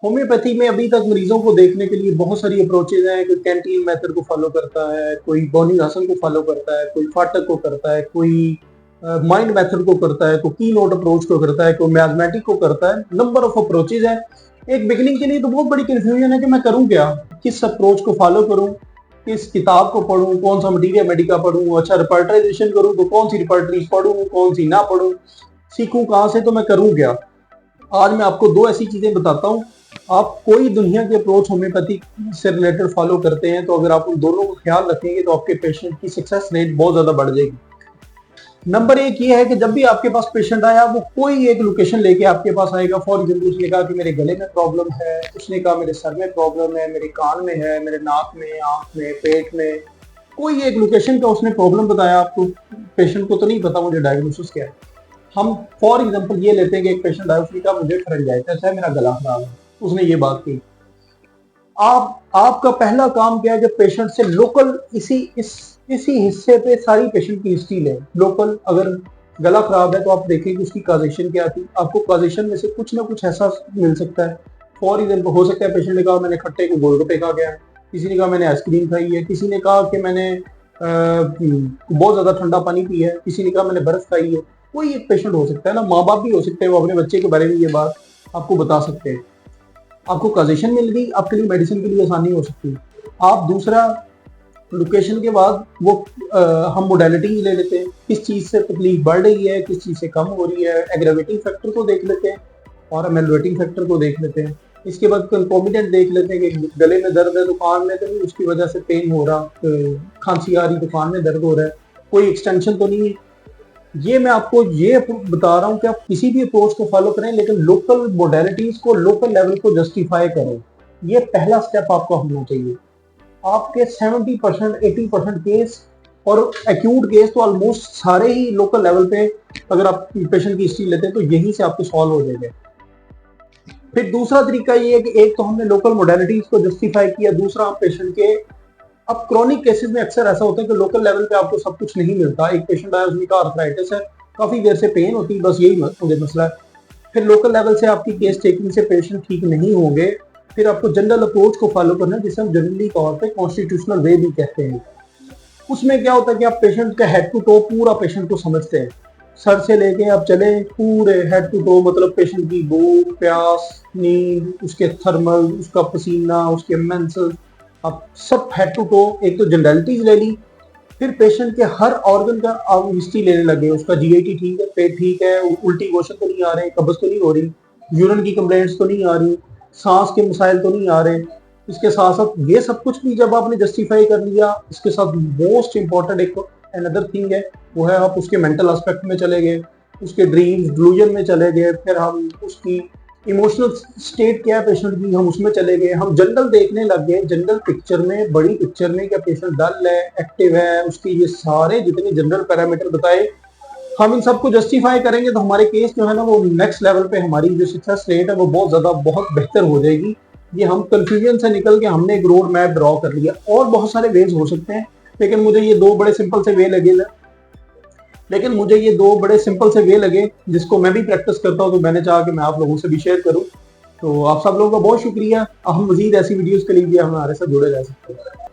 Homeopathy में अभी तक मरीजों को देखने के लिए बहुत सारी अप्रोचेज हैं। कोई कैंटीन मेथड को फॉलो करता है, कोई बॉर्निंग आसन को फॉलो करता है, कोई फाटक को करता है, कोई माइंड मेथड को करता है, कोई की नोट अप्रोच को करता है, कोई मैथमेटिक को करता है। नंबर ऑफ अप्रोचेज है। एक बिगिनिंग के लिए तो बहुत बड़ी कंफ्यूजन है कि मैं करूं क्या, किस अप्रोच को फॉलो करूं, किस किताब को पढूं, कौन सा मटीरियल मेडिका पढूं, अच्छा रिपर्टराइजेशन करूं तो कौन सी रिपर्टरीज पढूं, कौन सी ना पढूं, सीखूं कहां से, तो मैं करूं क्या। आज मैं आपको दो ऐसी चीजें बताता हूं। आप कोई दुनिया के अप्रोच होम्योपैथी से रिलेटेड फॉलो करते हैं तो अगर आप उन दोनों को ख्याल रखेंगे तो आपके पेशेंट की सक्सेस रेट बहुत ज्यादा बढ़ जाएगी। नंबर एक ये है कि जब भी आपके पास पेशेंट आया वो कोई एक लोकेशन लेके आपके पास आएगा। फॉर एग्जाम्पल उसने कहा कि मेरे गले में प्रॉब्लम है, उसने कहा मेरे सर में प्रॉब्लम है, मेरे कान में है, मेरे नाक में, आंख में, पेट में, कोई एक लोकेशन का उसने प्रॉब्लम बताया। आपको पेशेंट को तो नहीं पता मुझे डायग्नोसिस क्या है। हम फॉर एग्जांपल ये लेते हैं कि एक पेशेंट आया, उसने कहा मुझे फेरेंजाइटिस है, मेरा गला खराब है, उसने ये बात की। आपका पहला काम क्या है कि पेशेंट से लोकल इसी हिस्से पे सारी पेशेंट की हिस्ट्री लें। लोकल अगर गला खराब है तो आप देखें कि उसकी कॉजेशन क्या थी। आपको कॉजेशन में से कुछ ना कुछ ऐसा मिल सकता है। फॉर एग्जाम्पल हो सकता है पेशेंट ने कहा मैंने खट्टे को गोलगप्पे खा गया है, किसी ने कहा मैंने आइसक्रीम खाई है, किसी ने कहा कि मैंने बहुत ज्यादा ठंडा पानी पिया है, किसी ने कहा मैंने बर्फ खाई है। कोई एक पेशेंट हो सकता है ना, माँ बाप भी हो सकते हैं, वो अपने बच्चे के बारे में ये बात आपको बता सकते हैं। आपको कॉजेशन मिल गई, आपके लिए मेडिसिन के लिए आसानी हो सकती है। आप दूसरा लोकेशन के बाद वो हम मोडेलिटी ले लेते हैं, किस चीज से तकलीफ बढ़ रही है, किस चीज से कम हो रही है। एग्रावेटिंग फैक्टर को देख लेते हैं और अमेलवेटिंग फैक्टर को देख लेते हैं। इसके बाद कंकोमिडेंट देख लेते हैं कि गले में दर्द है तो कान में तो नहीं उसकी वजह से पेन हो रहा, खांसी आ रही तो कान में दर्द हो रहा है, कोई एक्सटेंशन तो नहीं है। ये मैं आपको ये बता रहा हूँ कि आप किसी भी अप्रोच को फॉलो करें लेकिन लोकल मोडेलिटीज को, लोकल लेवल को जस्टिफाई करें। ये पहला स्टेप आपका होना चाहिए। आपके 70% 80% केस और एक्यूट केस तो ऑलमोस्ट सारे ही लोकल लेवल पे अगर आप पेशेंट की हिस्ट्री लेते हैं तो यहीं से आपके सॉल्व हो जाएंगे। फिर दूसरा तरीका ये है कि एक तो हमने लोकल मोडेलिटीज को जस्टिफाई किया, दूसरा हम पेशेंट के, अब क्रॉनिक केसेस में अक्सर ऐसा होता है कि लोकल लेवल पे आपको सब कुछ नहीं मिलता। एक पेशेंट आया, उसने कहा आर्थराइटिस है, काफी देर से पेन होती है, बस यही मुझे मसला है। फिर लोकल लेवल से आपकी केस टेकिंग से पेशेंट ठीक नहीं होंगे। फिर आपको जनरल अप्रोच को फॉलो करना है जिसे हम जनरली तौर पे कॉन्स्टिट्यूशनल वे भी कहते हैं। उसमें क्या होता है कि आप पेशेंट का हेड टू टो पूरा पेशेंट को समझते हैं, सर से लेके आप चले पूरे हेड टू टो, मतलब पेशेंट की भूख, प्यास, नींद, उसके थर्मल, उसका पसीना, उसके मेंसेस, आप सब हेड टू टो एक तो जनरलिटीज ले ली। फिर पेशेंट के हर ऑर्गन का आप हिस्ट्री लेने लगे। उसका जीआईटी ठीक है, पेट ठीक है, उल्टी मोशन तो नहीं आ रहे, कब्ज तो नहीं हो रही, यूरिन की कंप्लेंट्स तो नहीं आ रही, सांस के मसाइल तो नहीं आ रहे। इसके साथ साथ ये सब कुछ भी जब आपने जस्टिफाई कर लिया, इसके साथ मोस्ट इंपॉर्टेंट एक अनदर थिंग है, वो है आप उसके मेंटल एस्पेक्ट में चले गए, उसके ड्रीम्स डिलूजन में चले गए, फिर हम उसकी इमोशनल स्टेट क्या है पेशेंट की, हम उसमें चले गए, हम जनरल देखने लग गए, जनरल पिक्चर में, बड़ी पिक्चर में क्या पेशेंट डल है, एक्टिव है, उसके ये सारे जितने जनरल पैरामीटर बताए, हम इन सबको जस्टिफाई करेंगे तो हमारे केस जो है ना वो नेक्स्ट लेवल पे, हमारी जो सक्सेस रेट है वो बहुत ज्यादा बहुत बेहतर हो जाएगी। ये हम कंफ्यूजन से निकल के हमने एक रोड मैप ड्रॉ कर लिया। और बहुत सारे वेज हो सकते हैं लेकिन मुझे ये दो बड़े सिंपल से वे लगे जिसको मैं भी प्रैक्टिस करता हूँ, तो मैंने चाहा कि मैं आप लोगों से भी शेयर करूँ। तो आप सब लोगों का बहुत शुक्रिया। हम मजीद ऐसी वीडियोस के लिए हमारे साथ जुड़े रह सकते हैं।